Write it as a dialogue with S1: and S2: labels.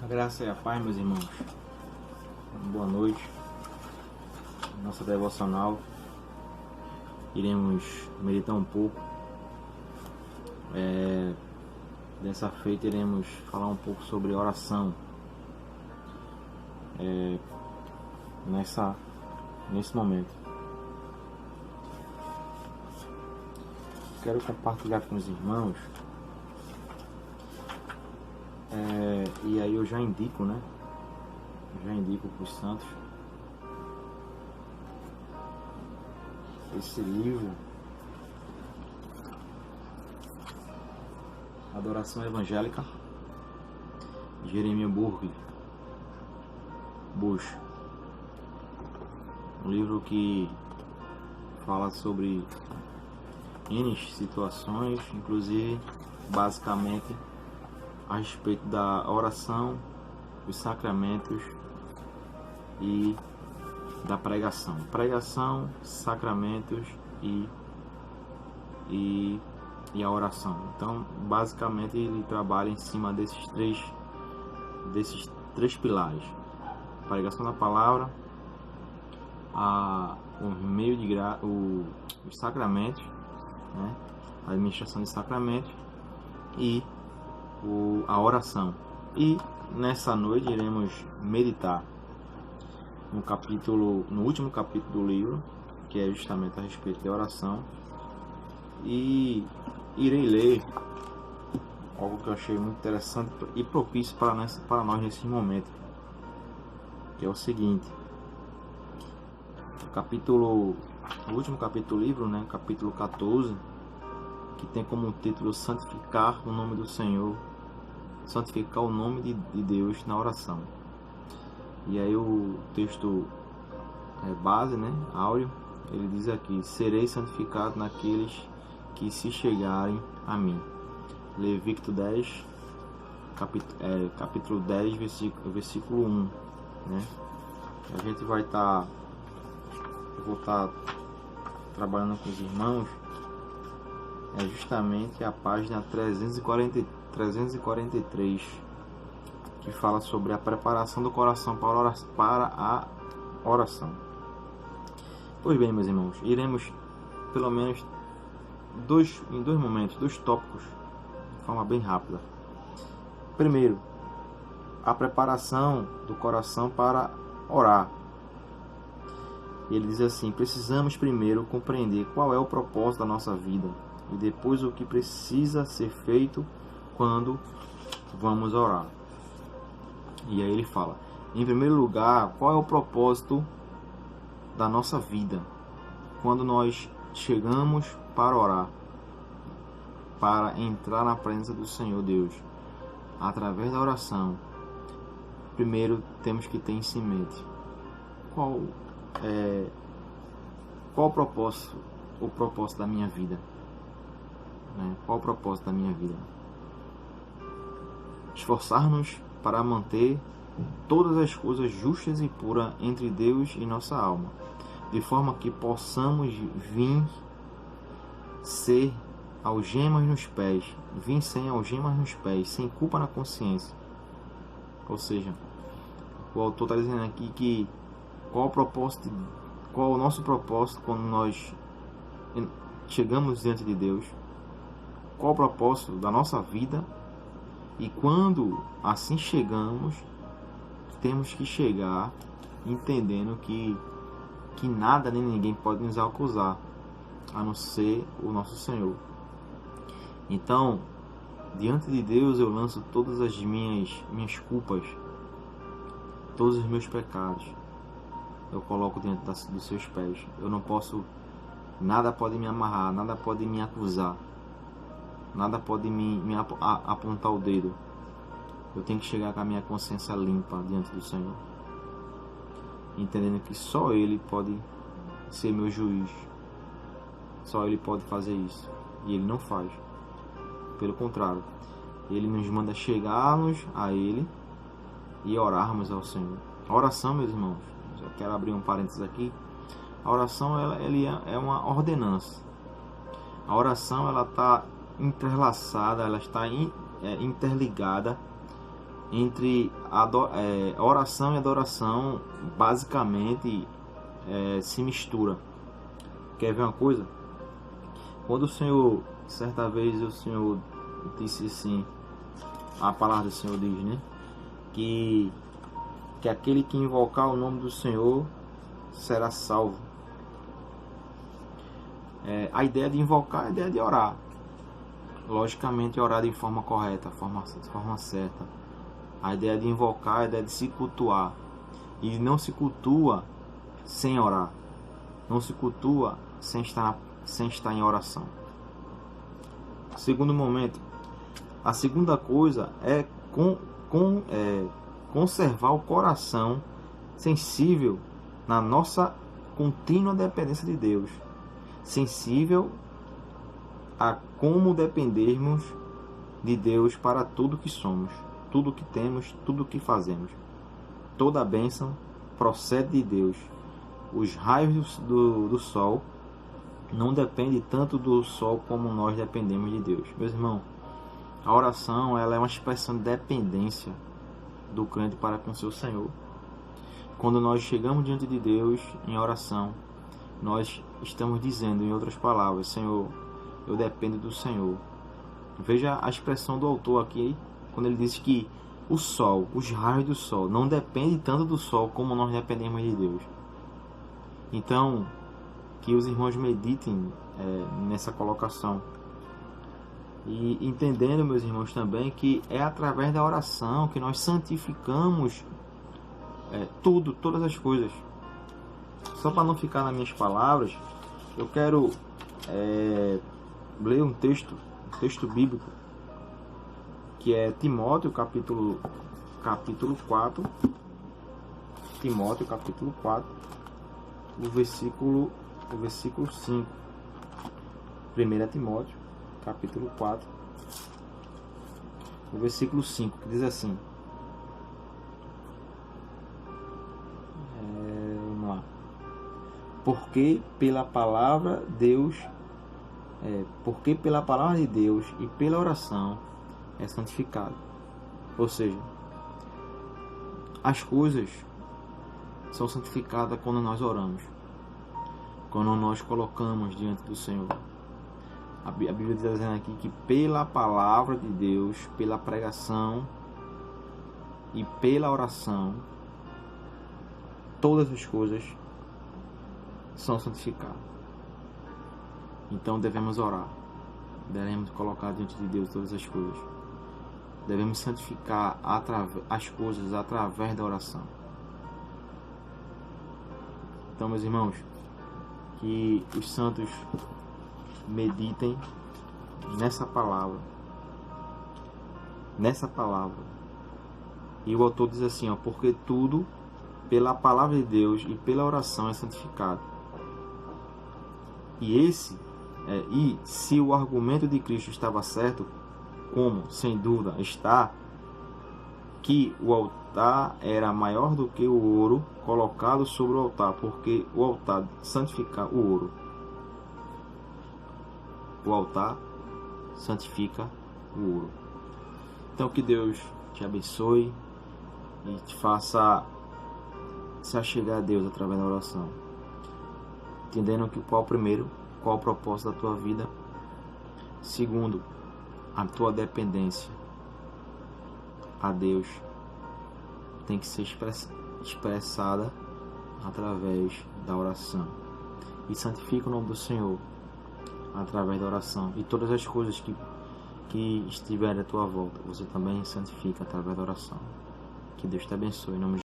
S1: A graça e a paz, meus irmãos. Boa noite. Nossa devocional. Iremos meditar um pouco. Dessa feita iremos falar um pouco sobre oração. Nesse momento. Quero compartilhar com os irmãos. E aí eu já indico, né? Já indico para os santos esse livro, Adoração Evangélica, Jeremiah Bush. Um livro que fala sobre N situações, inclusive basicamente a respeito da oração, dos sacramentos e da pregação. Pregação, sacramentos e a oração. Então, basicamente, ele trabalha em cima desses três pilares: a pregação da palavra, os sacramentos, né? A administração de sacramentos e a oração. E nessa noite iremos meditar no último capítulo do livro, que é justamente a respeito da oração, e irei ler algo que eu achei muito interessante e propício para nós nesse momento, que é o seguinte: o último capítulo do livro, né, capítulo 14, que tem como título Santificar o nome do Senhor, santificar o nome de Deus na oração. E aí o texto base, né, áureo, ele diz aqui: serei santificado naqueles que se chegarem a mim. Levítico 10, capítulo 10, versículo 1, né? A gente vou estar trabalhando com os irmãos justamente a página 343, que fala sobre a preparação do coração para a oração. Pois bem, meus irmãos, iremos pelo menos em dois momentos, dois tópicos, de forma bem rápida. Primeiro, a preparação do coração para orar. Ele diz assim: precisamos primeiro compreender qual é o propósito da nossa vida e depois o que precisa ser feito quando vamos orar. E aí ele fala: em primeiro lugar, qual é o propósito da nossa vida quando nós chegamos para orar, para entrar na presença do Senhor Deus através da oração. Primeiro temos que ter isso em mente. Qual o propósito da minha vida, né? Qual o propósito da minha vida? Esforçar-nos para manter todas as coisas justas e puras entre Deus e nossa alma, de forma que possamos vir sem algemas nos pés, sem culpa na consciência. Ou seja, o autor está dizendo aqui que qual o nosso propósito quando nós chegamos diante de Deus, qual o propósito da nossa vida, e quando assim chegamos, temos que chegar entendendo que nada nem ninguém pode nos acusar, a não ser o nosso Senhor. Então, diante de Deus eu lanço todas as minhas culpas, todos os meus pecados, eu coloco dentro dos seus pés. Nada pode me amarrar, nada pode me acusar, nada pode me apontar o dedo. Eu tenho que chegar com a minha consciência limpa diante do Senhor, entendendo que só Ele pode ser meu juiz, só Ele pode fazer isso, e Ele não faz. Pelo contrário, Ele nos manda chegarmos a Ele e orarmos ao Senhor. A oração, meus irmãos, já quero abrir um parênteses aqui. A oração ela é uma ordenança. A oração ela está entrelaçada, ela está interligada entre oração e adoração basicamente se mistura. Quer ver uma coisa? Quando o Senhor, certa vez o Senhor disse assim, a palavra do Senhor diz, né? Que aquele que invocar o nome do Senhor será salvo. A ideia de invocar é a ideia de orar. Logicamente, orar de forma correta, de forma certa. A ideia de invocar é a ideia de se cultuar. E não se cultua sem orar. Não se cultua sem estar em oração. Segundo momento, a segunda coisa é conservar o coração sensível na nossa contínua dependência de Deus. Sensível a como dependermos de Deus para tudo que somos, tudo que temos, tudo que fazemos. Toda a bênção procede de Deus. Os raios do sol não dependem tanto do sol como nós dependemos de Deus. Meus irmãos, a oração ela é uma expressão de dependência do crente para com seu Senhor. Quando nós chegamos diante de Deus em oração, nós estamos dizendo, em outras palavras, Senhor, eu dependo do Senhor. Veja a expressão do autor aqui, quando ele diz que o sol, os raios do sol, não dependem tanto do sol como nós dependemos de Deus. Então, que os irmãos meditem nessa colocação. E entendendo, meus irmãos, também que é através da oração que nós santificamos todas as coisas. Só para não ficar nas minhas palavras, eu quero ler um texto bíblico, que é Timóteo, capítulo 4. Timóteo, capítulo 4, o versículo 5. 1 Timóteo, capítulo 4, o versículo 5, que diz assim. Vamos lá. Porque pela palavra de Deus e pela oração é santificado. Ou seja, as coisas são santificadas quando nós oramos, quando nós colocamos diante do Senhor. A Bíblia está dizendo aqui que pela palavra de Deus, pela pregação e pela oração, todas as coisas são santificadas. Então devemos orar, devemos colocar diante de Deus todas as coisas, devemos santificar as coisas através da oração. Então, meus irmãos, que os santos meditem nessa palavra. E o autor diz assim, porque tudo pela palavra de Deus e pela oração é santificado. E se o argumento de Cristo estava certo, como sem dúvida está, que o altar era maior do que o ouro colocado sobre o altar, porque o altar santifica o ouro. O altar santifica o ouro. Então que Deus te abençoe e te faça se achegar a Deus através da oração, entendendo que qual o propósito da tua vida. Segundo, a tua dependência a Deus tem que ser expressada através da oração. E santifica o nome do Senhor através da oração. E todas as coisas que estiverem à tua volta, você também santifica através da oração. Que Deus te abençoe em nome de